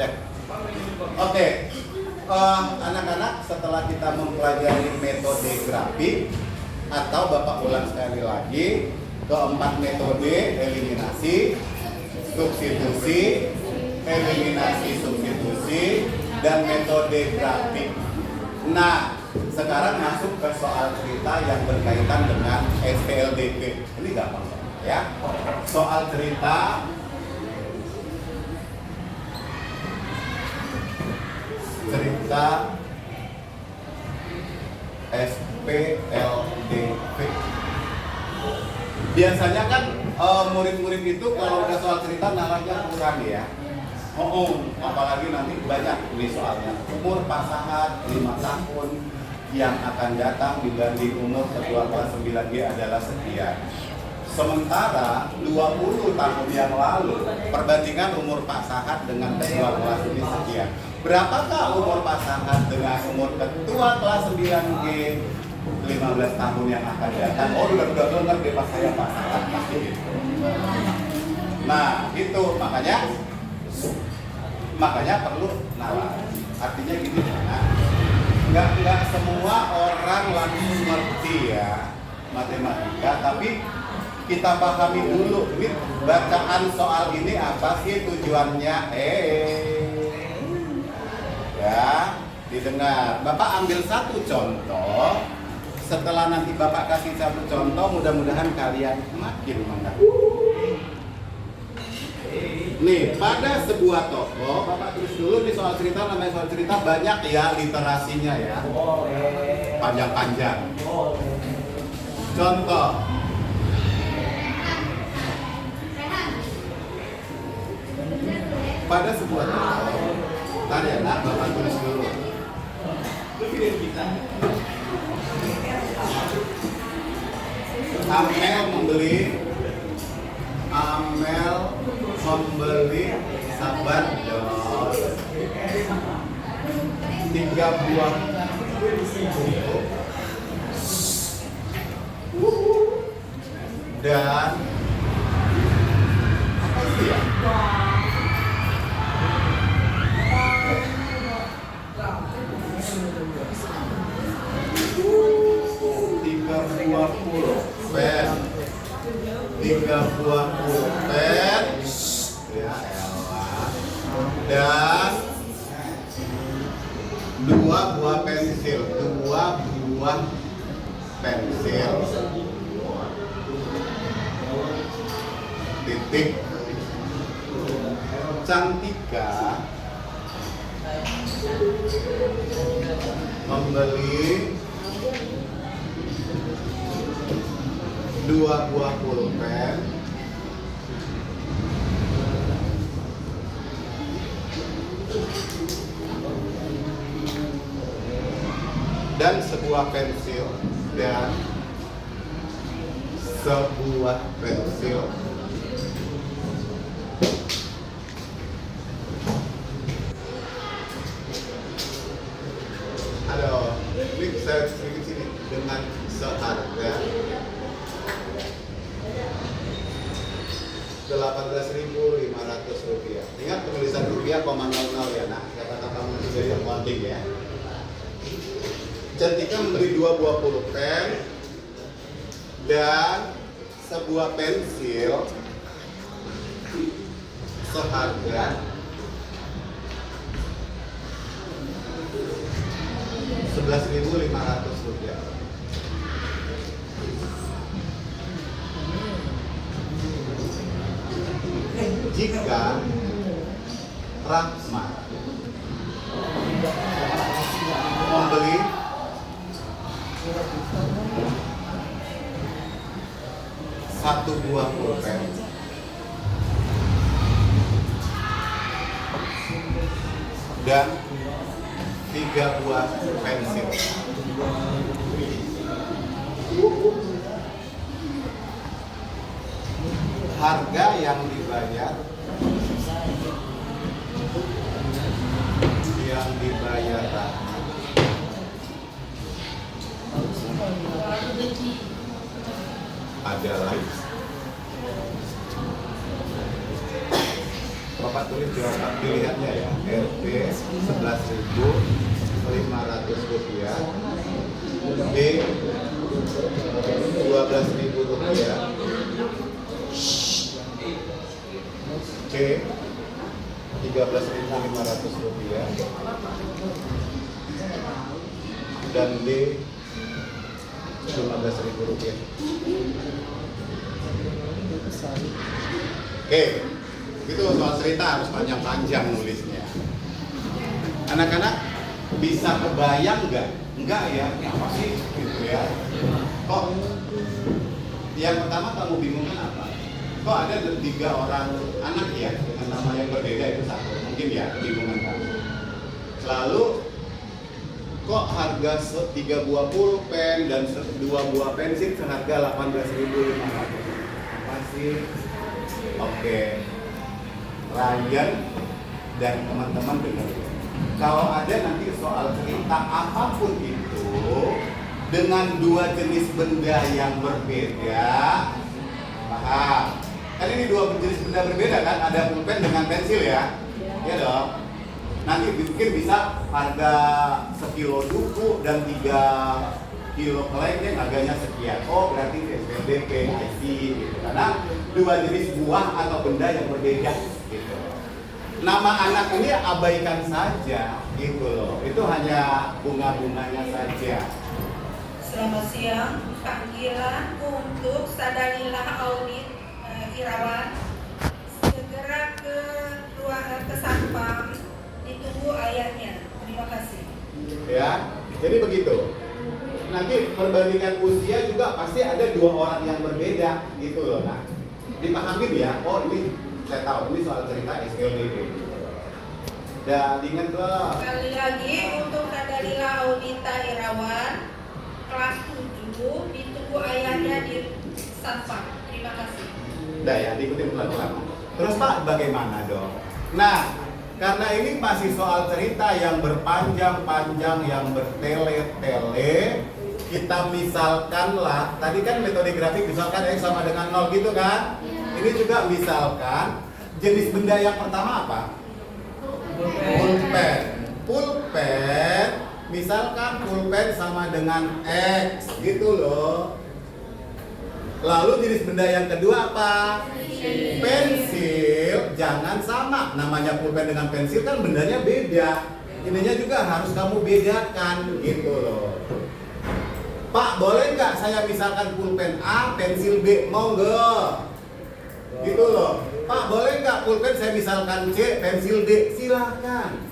Cek. Oke. Anak-anak, setelah kita mempelajari metode grafik, atau Bapak ulang sekali lagi, keempat metode eliminasi, substitusi, eliminasi substitusi, dan metode grafik. Nah, sekarang masuk ke soal cerita yang berkaitan dengan SPLDP. Ini gampang ya. Soal cerita SPLDP. Biasanya kan murid-murid itu kalau udah soal cerita nalarnya kurang ya. Apalagi nanti banyak ini soalnya. Umur pasangan 5 tahun yang akan datang dibanding umur ketua kelas 9G adalah sekian. Sementara 20 tahun yang lalu perbandingan umur pasangan dengan ketua kelas ini sekian. Berapakah umur pasangan dengan umur ketua kelas 9G 15 tahun yang akan datang? Oh, udah dengar deh pas saya pasangan pasti gitu. Nah, itu makanya perlu nalar. Artinya gini, nggak semua orang langsung ngerti ya matematika, tapi kita pahami dulu bacaan soal ini apa sih tujuannya. Ya, didengar. Bapak ambil satu contoh. Setelah nanti Bapak kasih satu contoh, mudah-mudahan kalian makin mengerti. Nih, pada sebuah toko, Bapak tulis dulu di soal cerita, namanya soal cerita banyak ya literasinya ya. Panjang-panjang. Contoh. Pada sebuah toko, tadi ya, nah, Bapak tulis dulu. Amel membeli sabar dos 3 buah buku dan apa sih ya? 3 pulpen, 3 buah pulpen, ya elah, dan 2 buah pensil, 2 buah pensil, titik. Cantika membeli 2 buah pulpen dan sebuah pensil Aduh, ini saya sedikit sini dengan seharga 18.500 rupiah. Ingat penulisan rupiah, 0,00 ya nak. Kata-kata kamu juga yang penting ya. Cantika membeli 2 buah pulpen dan sebuah pensil seharga 11.500 rupiah. Jika Rahmat membeli 1 buah pulpen dan 3 buah pensil, harga yang dibayar adalah Bapak Bapak tulis jawaban pilihannya ya. RP 11.500 rupiah, B 12.000 rupiah, C 13.500 rupiah, dan D 15.000 rupiah. Oke, itu soal cerita harus panjang-panjang nulisnya. Anak-anak bisa kebayang nggak? Enggak ya, apa sih gitu ya? Kok yang pertama kamu bingungkan apa? Kok ada 3 orang anak ya dengan nama yang berbeda itu satu? Mungkin ya kebingungan kamu. Lalu kok harga 3 buah pulpen dan 2 buah pensil seharga 18.500? Apa sih? Oke, Ryan dan teman-teman dengar. Kalau ada nanti soal cerita apapun itu dengan 2 jenis benda yang berbeda, paham? Kan ini 2 jenis benda berbeda kan? Ada pulpen dengan pensil ya? Iya dong. Nanti mungkin bisa harga sekilo duku dan 3 kilo kelengkeng harganya sekian. Oh berarti SPDP, IC gitu. Karena 2 jenis buah atau benda yang berbeda gitu. Nama anak ini abaikan saja gitu loh. Itu hanya bunga-bunganya saja. Selamat siang, panggilan untuk Sadalilah Audit Irawan segera ke ruangan ke Satpam, ditunggu ayahnya. Terima kasih. Ya, jadi begitu. Nanti perbandingan usia juga pasti ada 2 orang yang berbeda gitu loh. Nah, dipahamin ya. Oh ini saya tahu ini soal cerita SLDP. Dan ingat loh. Sekali lagi untuk Sadalilah Audita Irawan kelas 7, ditunggu ayahnya di Satpam. Terima kasih. Udah ya, diikutin pelan-pelan. Terus Pak, bagaimana dong? Nah, karena ini masih soal cerita yang berpanjang-panjang, yang bertele-tele, kita misalkanlah, tadi kan metode grafik misalkan X sama dengan 0 gitu kan? Ini juga misalkan, jenis benda yang pertama apa? Pulpen. Pulpen, misalkan pulpen sama dengan X gitu loh. Lalu jenis benda yang kedua apa? Pensil. Jangan sama, namanya pulpen dengan pensil kan bendanya beda. Ininya juga harus kamu bedakan gitu loh. Pak, boleh nggak saya misalkan pulpen A, pensil B, mau nggak? Gitu loh. Pak, boleh nggak pulpen saya misalkan C, pensil D? Silakan.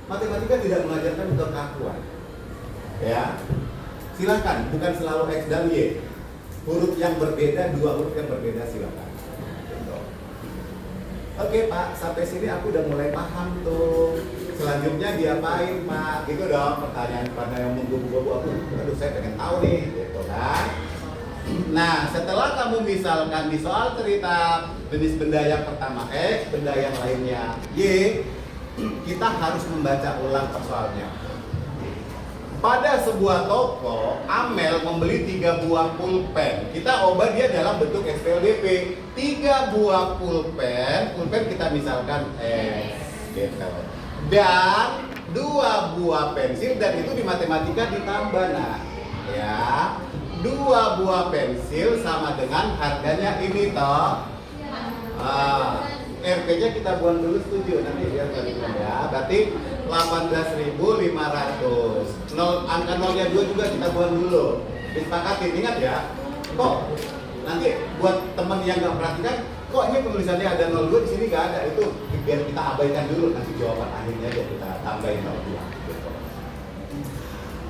Matematika tidak mengajarkan kekakuan. Ya, silakan. Bukan selalu X dan Y. Huruf yang berbeda, 2 huruf yang berbeda silakan. Gitu. Oke Pak, sampai sini aku udah mulai paham tuh. Selanjutnya diapain Pak? Gitu dong pertanyaan pada yang menggubu-gubu aku. Aduh saya pengen tahu nih, gitu kan? Nah, setelah kamu misalkan di soal cerita jenis benda yang pertama X, benda yang lainnya Y, kita harus membaca ulang persoalannya. Pada sebuah toko, Amel membeli 3 buah pulpen. Kita ubah dia dalam bentuk SPLDP. 3 buah pulpen kita misalkan X, gitu. Dan 2 buah pensil, dan itu di matematika ditambah. Nah, ya, 2 buah pensil sama dengan harganya ini toh. RP-nya kita buang dulu, setuju nanti biar nggak ya. Berarti 18.500. Angka 0-nya 2 juga kita buang dulu. Disepakati, ingat ya. Kok nanti buat teman yang nggak perhatikan, kok ini penulisannya ada 02 di sini nggak ada, itu biar kita abaikan dulu, nanti jawaban akhirnya aja kita tambahin 02. Gitu.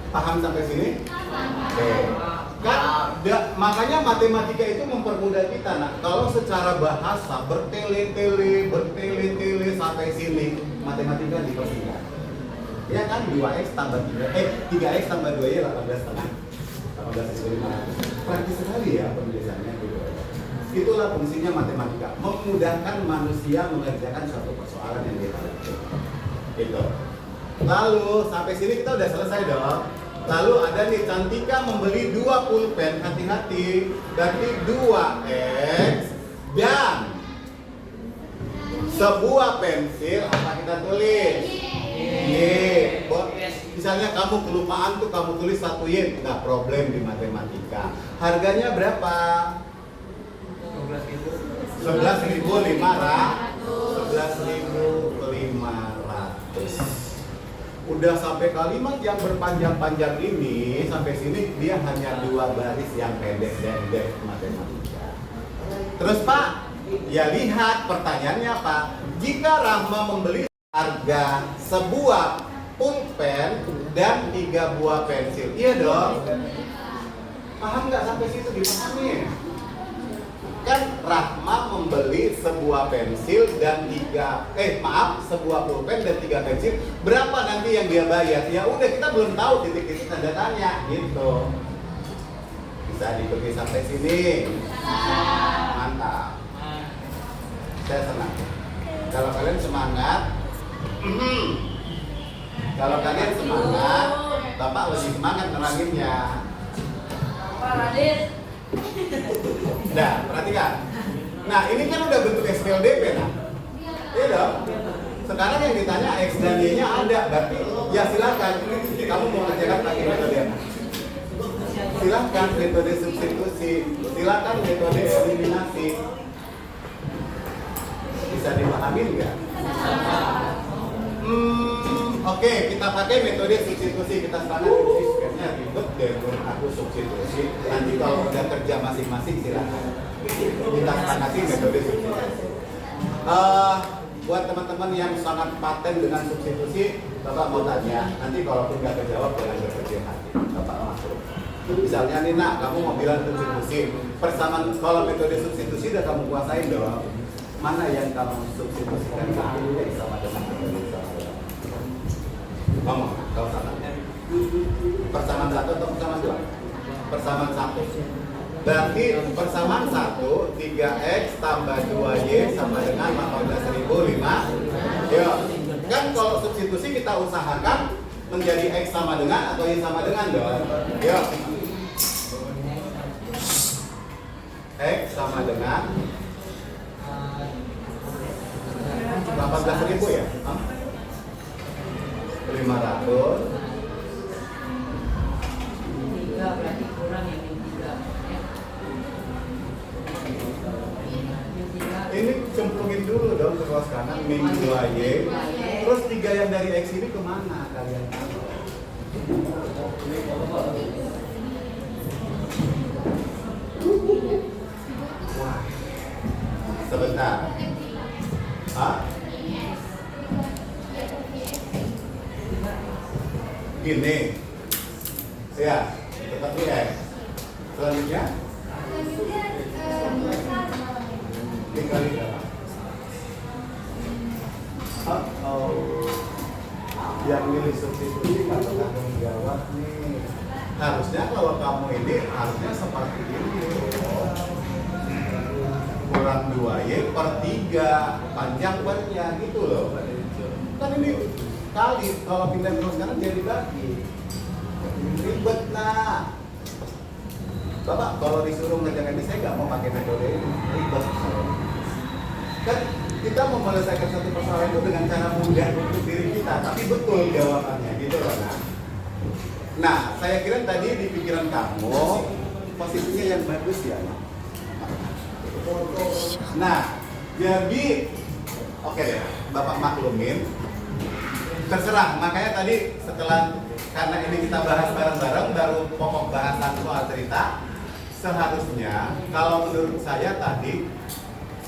Paham sampai sini? Oke. Kan, makanya matematika itu mempermudah kita. Nah, kalau secara bahasa bertele-tele sampai sini, matematika dipersingkat. Ya kan, 2x tambah 3x tambah 2y 18.500. Praktis sekali ya penulisannya gitu. Itulah fungsinya matematika, memudahkan manusia mengerjakan suatu persoalan yang dia hadapi. Gitu. Lalu sampai sini kita udah selesai dong. Lalu ada nih, Cantika membeli 2 pulpen, hati-hati, berarti 2x dan Sebuah pensil apa kita tulis? Y. Misalnya kamu kelupaan tuh kamu tulis 1 Y, nggak problem di matematika. Harganya berapa? 11.500. Udah sampai kalimat yang berpanjang-panjang ini, sampai sini dia hanya 2 baris yang pendek dan matematika. Terus Pak, ya lihat pertanyaannya apa? Jika Rahma membeli harga sebuah pulpen dan 3 buah pensil, iya dong? Paham nggak sampai situ dipahami? Kan Rahma membeli sebuah pensil dan sebuah pulpen dan 3 pensil. Berapa nanti yang dia bayar? Ya udah, kita belum tahu, titik-titik tanda tanya gitu. Bisa diikuti sampai sini? Mantap. Saya senang. Kalau kalian semangat, kalau kalian semangat, Bapak lebih semangat neranginnya. Pak Radit. Nah, perhatikan. Nah, ini kan udah bentuk SPLDP, nah. Iya dong. Sekarang yang ditanya X dan Y-nya ada, berarti ya silakan. Kamu mau ngajarkan pakai metode apa? Silakan metode substitusi, silakan metode eliminasi. Bisa dipahami nggak? Oke, kita pakai metode substitusi. Kita sekarang kayaknya ribet deh menurut aku substitusi. Nanti kalau udah kerja masing-masing silakan. Kita sepakati metode substitusi. Buat teman-teman yang sangat paten dengan substitusi, Bapak mau tanya. Nanti kalaupun nggak kejawab jangan berkecil hati. Bapak masuk. Misalnya nih nak, kamu mau bilang substitusi. Persamaan kalau metode substitusi udah kamu kuasain dong. Mana yang kamu substitusikan sama dengan ngomong, kalau sama. Persamaan 1 atau persamaan 2? Persamaan 1. Berarti persamaan 1, 3X tambah 2Y sama dengan 14.005. Ya, kan kalau substitusi kita usahakan menjadi X sama dengan atau Y sama dengan dong. Ya. X sama dengan 18.000 ya? 500. 3 berarti kurang yang 3. Ini cemplungin dulu dong ke ruas kanan, min 2Y. Terus 3 yang dari X ini kemana kalian tahu? Wah, sebentar. Hah? Gini. Ya, tetap di X. Selanjutnya? Dikali berapa? Yang milih substitusi nggak tanggung jawab nih. Harusnya kalau kamu ini harusnya seperti ini. Kurang 2Y per 3 panjang bannya gitu loh. Kan ini kali kalau pindah terus kanan jadi bagi. Ribet nah. Bapak kalau disuruh ngerjakan ini saya nggak mau pakai metode ini, ribet. Kan kita mau menyelesaikan satu persoalan itu dengan cara mudah untuk diri kita, tapi betul jawabannya gitu loh. Nah, saya kira tadi di pikiran kamu posisinya yang bagus ya. Nah, jadi oke deh, Bapak maklumin. Terserah, makanya tadi setelah karena ini kita bahas bareng-bareng baru pokok bahasan soal cerita. Seharusnya kalau menurut saya tadi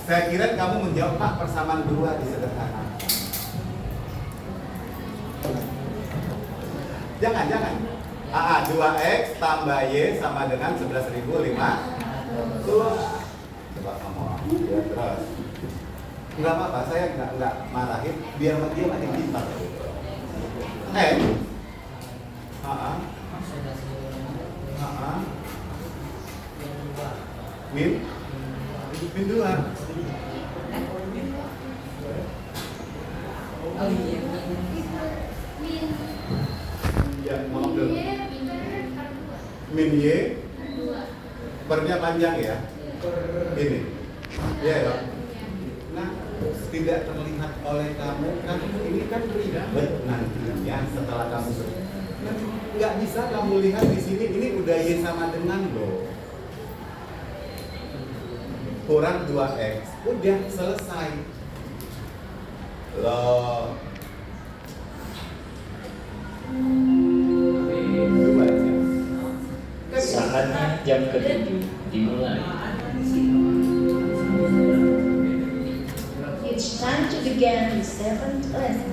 saya kira kamu menjawab Pak persamaan 2 disederhanakan. Jangan. 2X tambah Y sama dengan 11.005. Coba kamu ya, terus. Enggak apa-apa, saya enggak marahin biar dia makin pintar. Min 2. Oh iya. Ya, ngomong dulu. Min Y pernya panjang ya. Ini. Iya ya. Nah, tidak terlihat oleh kamu kan ini kan ribet nantinya setelah kamu nggak bisa kamu lihat di sini ini udah Y sama dengan loh kurang 2X udah selesai loh Saatnya jam ke-7 dimulai. It's time to begin the seventh lesson.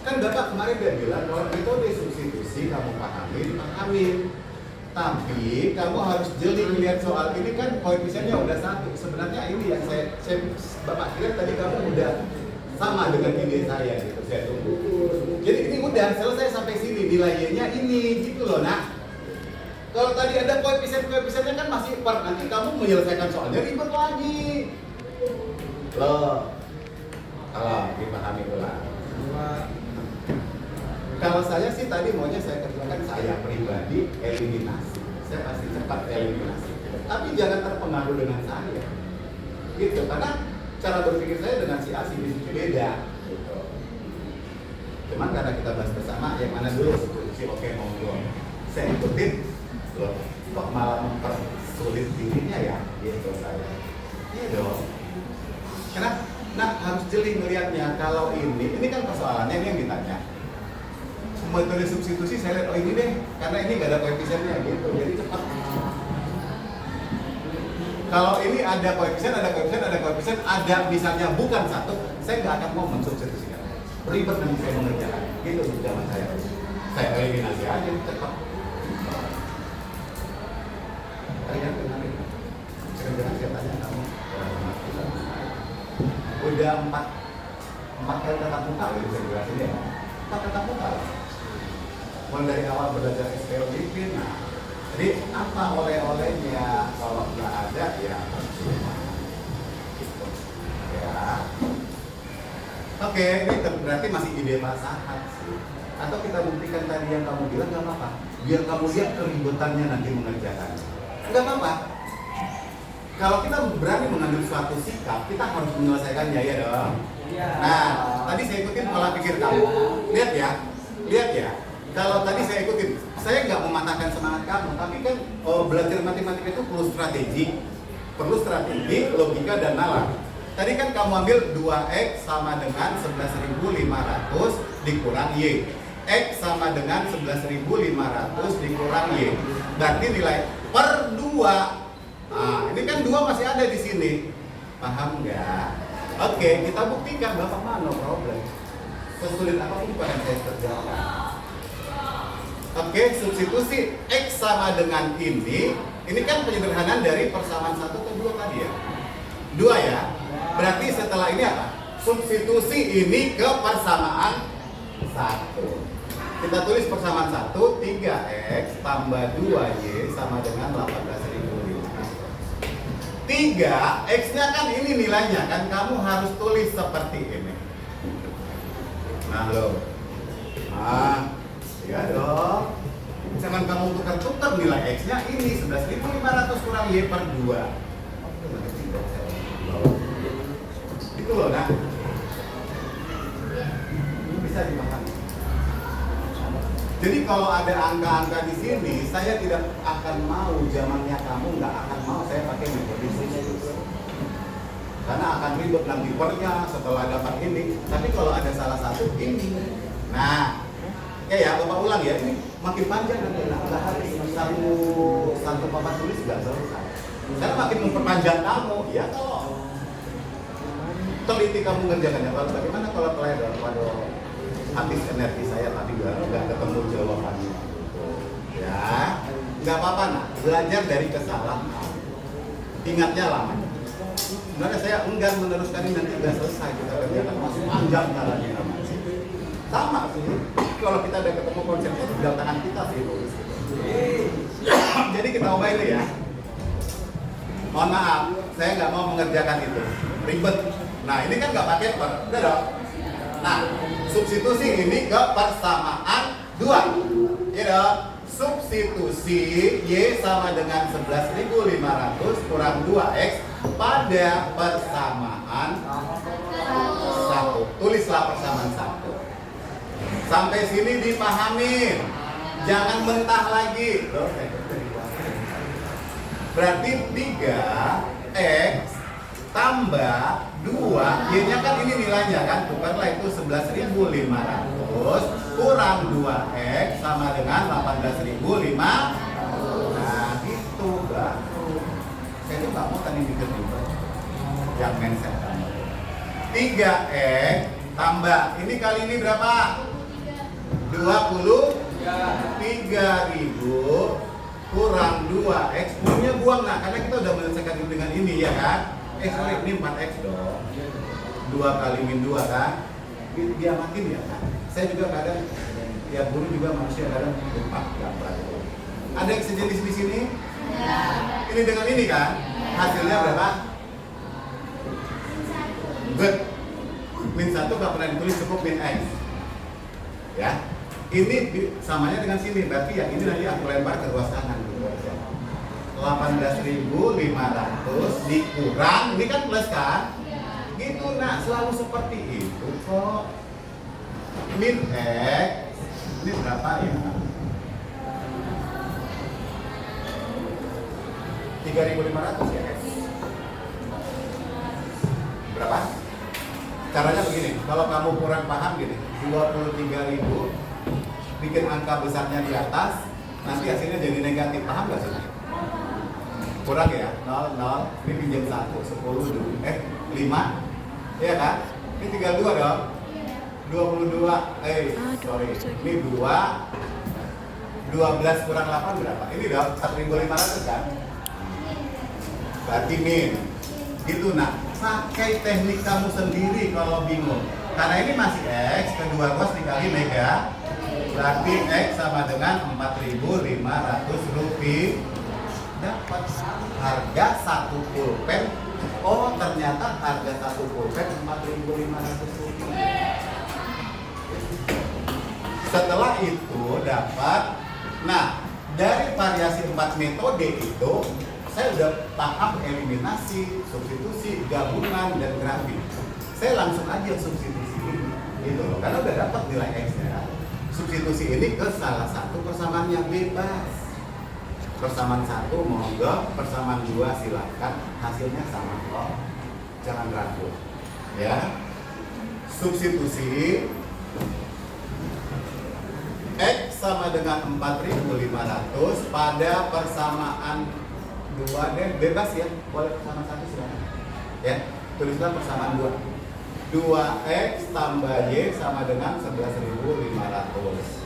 Kan Bapak kemarin udah bilang kalau metode substitusi kamu pahamin. Tapi kamu harus jeli melihat soal ini kan koefisiennya udah 1. Sebenarnya ini yang saya Bapak kira tadi kamu udah sama dengan ide saya gitu, saya tunggu. Jadi ini udah selesai sampai sini nilainya ini gitu loh. Nah, kalau tadi ada koefisiennya kan masih per, nanti kamu menyelesaikan soalnya ribet lagi. Loh, kalau dipahami ulang. Kalau saya sih tadi maunya saya kerjakan saya pribadi eliminasi. Saya pasti cepat eliminasi. Tapi jangan terpengaruh dengan saya. Gitu, karena cara berpikir saya dengan si A, si B, si C beda. Gitu. Cuman karena kita bahas bersama, yang mana dulu si oke monggo. Saya ikutin, loh, kok malah mempersulit dirinya ya? Gitu saya. Iya dong. Karena, nah harus jeli melihatnya. Kalau ini kan persoalannya ini yang ditanya. Metode substitusi saya lihat, oh ini deh, karena ini nggak ada koefisiennya gitu, jadi cepat. Kalau ini ada koefisien, ada misalnya bukan 1, saya nggak akan mau mensubstitusikan. Ribet nanti saya mengerjakan, gitu zaman saya. Saya eliminasi aja, cepat. Kalian kenalin, sekarang saya tanya kamu, udah 4 kali tatap muka, bisa jelasin ya? 4 tatap muka. Mulai dari awal belajar SPL bikin, nah, jadi apa oleh-olehnya kalau nggak ada ya percuma. Gitu. Ya. Oke, ini berarti masih ide Pak Sahat sih. Atau kita buktikan tadi yang kamu bilang nggak apa-apa. Biar kamu lihat keributannya nanti mengerjakan. Nggak apa-apa. Kalau kita berani mengambil suatu sikap, kita harus menyelesaikannya ya dong. Nah, tadi saya ikutin pola pikir kamu. Lihat ya. Kalau tadi saya ikutin, saya nggak mematahkan semangat kamu, tapi kan belajar matematika itu perlu strategi, logika dan nalar. Tadi kan kamu ambil 2X sama dengan 11.500 dikurang Y. X sama dengan 11.500 dikurang Y. Berarti nilai per 2. Nah, ini kan 2 masih ada di sini. Paham nggak? Oke, kita buktikan Bapak mah no problem. Sesulit apapun yang saya kerjakan. Oke, substitusi X sama dengan ini kan penyederhanaan dari persamaan 1 ke 2 tadi ya. 2 ya. Berarti setelah ini apa? Substitusi ini ke persamaan 1. Kita tulis persamaan 1, 3X tambah 2Y sama dengan 18.500. 3, X-nya kan ini nilainya kan, kamu harus tulis seperti ini. Nah loh. Ya dong. Jangan kamu tukar-tukar nilai X-nya ini 11.500 kurang Y per 2. Itu loh, nah. Bisa dipahami. Jadi kalau ada angka-angka di sini, saya tidak akan mau, zamannya kamu nggak akan mau saya pakai metode substitusi. Karena akan ribet nanti pernya setelah dapat ini. Tapi kalau ada salah satu ini, nah. Ya, Bapak ulang ya, ini makin panjang nanti, nggak harus satu papan tulis nggak selesai. Karena makin memperpanjang kamu, ya kalau teliti kamu ngerjakannya, bagaimana kalau teledor, waduh habis energi saya tapi nggak ketemu jawabannya. Ya, nggak apa-apa nak, belajar dari kesalahan. Ingatnya lama. Sebenarnya saya enggan meneruskan ini nanti nggak selesai kita kerjakan, masih panjang jalannya. Sama sih, kalau kita udah ketemu konsepnya di dalam tangan kita sih. Jadi kita ubah itu ya. Mohon maaf, saya nggak mau mengerjakan itu, ribet. Nah ini kan nggak pakai per, udah dong. Nah substitusi ini ke persamaan 2, ya dong. Substitusi Y sama dengan 11.500 kurang 2X pada persamaan 1. Tulislah persamaan 1. Sampai sini dipahamin. Jangan mentah lagi. Berarti 3x tambah 2, y-nya kan ini nilainya kan, tukarlah itu 11.500 kurang 2x sama dengan 18.500. Nah, gitu baru. Saya tuh nggak mau tadi bikin juga yang mindset kamu. 3x tambah, ini kali ini berapa? 23.000 kurang 2x, punya buang. Nah, karena kita udah menyelesaikan dengan ini ya kan. Sorry, ini 4x dong. 2 kali min 2 kan. Dia makin ya kan. Saya juga kadang, ya guru juga manusia kadang lupa gambar. Ada yang sejenis di sini? Ya. Ini dengan ini kan. Hasilnya berapa? Good. Min 1 nggak pernah ditulis, cukup min x. Ya. Ini samanya dengan sini, berarti yang ini nanti aku lempar ke ruas kanan gitu. 18.500 dikurang, ini kan plus kan? Gitu, nah selalu seperti itu kok. Min x, ini berapa ya? 3.500 ya x. Berapa? Caranya begini, kalau kamu kurang paham gini, 23.000 bikin angka besarnya di atas, nanti hasilnya jadi negatif, paham gak sih? Kurang ya, 0, 0, ini pinjam 1, 10, 5, iya kan? Ini tinggal 2 dong, 22, sorry, ini 2, 12 kurang 8 berapa? Ini dong, 1.500 kan? Berarti min, gitu. Nah, pakai teknik kamu sendiri kalau bingung, karena ini masih x, kedua ruas dikali mega, berarti x sama dengan 4.500 rupiah. Dapat harga 1 pulpen. Oh, ternyata harga 1 pulpen 4.500 rupiah. Setelah itu dapat, nah dari variasi 4 metode itu saya udah paham eliminasi, substitusi, gabungan, dan grafik. Saya langsung aja substitusi ini, gitu loh, karena udah dapat nilai x-nya. Substitusi ini ke salah satu persamaan yang bebas. Persamaan 1 monggo, persamaan 2 silakan, hasilnya sama kok, jangan ragu ya. Substitusi x sama dengan 4.500 pada persamaan 2, dan bebas ya, boleh persamaan 1 silakan ya, tulislah persamaan 2. 2x tambah y sama dengan 11.500.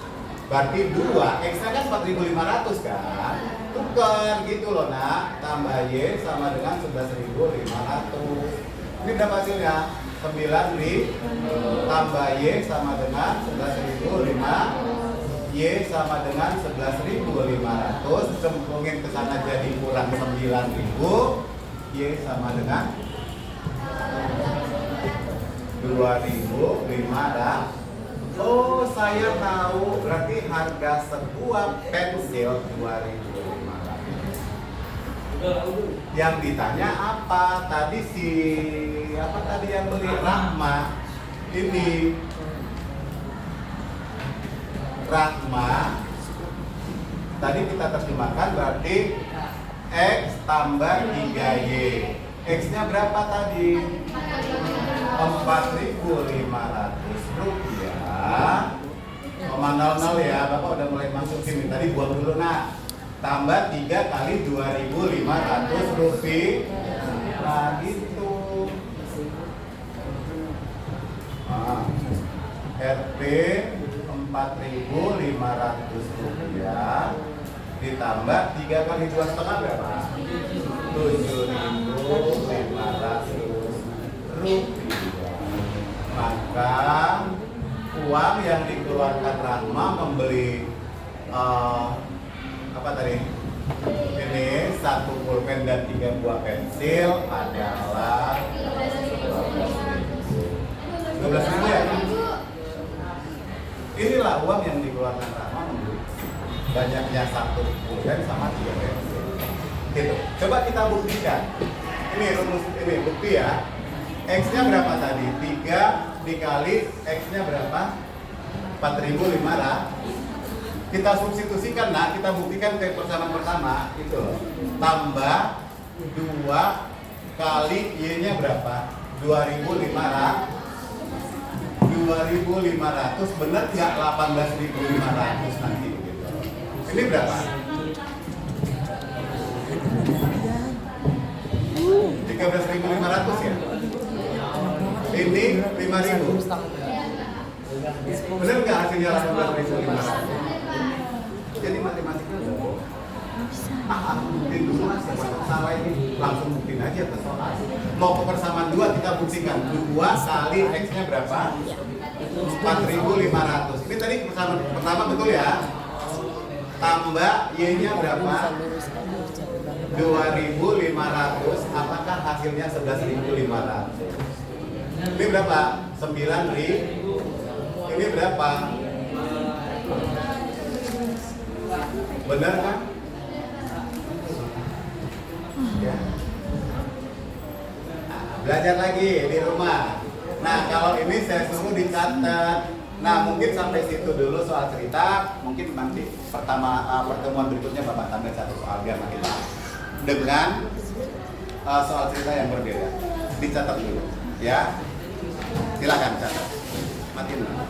Berarti 2, x-nya kan 4.500 kan? Tukar gitu loh nak, tambah y sama dengan 11.500. Ini berapa hasilnya? 9 tambah y sama dengan 11.500, y sama dengan 11.500, cemplungin ke sana jadi kurang 9.000, y sama dengan 2.500. Oh, saya tahu, berarti harga sebuah pensil 2.500. Yang ditanya apa? Tadi yang beli Rahma. Ini Rahma. Tadi kita terjemahkan berarti x tambah 3y. X-nya berapa tadi? 4.500 rupiah. 0,00 ya, Bapak udah mulai masukin. Tadi buang dulu nak. Tambah 3 kali 2.500 rupiah. Nah gitu. RP 4.500 rupiah ditambah 3 kali 2,5 berapa? 7.500 rupiah. Maka uang yang dikeluarkan Rahma membeli apa tadi? Ini 1 pulpen dan 3 buah pensil adalah 12.000 ya? Inilah uang yang dikeluarkan Rahma membeli banyaknya 1 pulpen sama 3 pensil. Gitu. Coba kita buktikan. ini rumus ini bukti ya. X-nya berapa tadi? 3 dikali X-nya berapa? 4.500. Kita substitusikan, nah kita buktikan kayak persamaan pertama itu loh. Tambah 2 kali Y-nya berapa? 2.500. 2.500 bener nggak 18.500 nanti gitu. Ini berapa? 13.500 ya? Ini 5.000. Bener nggak hasilnya 18.500? Jadi matematiknya buktiin dulu mas, salah ini langsung buktiin aja ke soal. Mau ke persamaan 2 kita buktikan 2 kali X-nya berapa? 4.500. Ini tadi persamaan pertama betul ya? Tambah Y-nya berapa? 2.500. Apakah hasilnya 11.500? Ini berapa? 9.000. Ini berapa? Benar kan? Ya. Nah, belajar lagi di rumah. Nah, kalau ini saya suruh dicatat. Nah, mungkin sampai situ dulu soal cerita. Mungkin nanti pertemuan berikutnya Bapak tambah satu soal biar makin lama. Dengan soal cerita yang berbeda. Dicatat dulu, ya. Silakan catat. Matiin.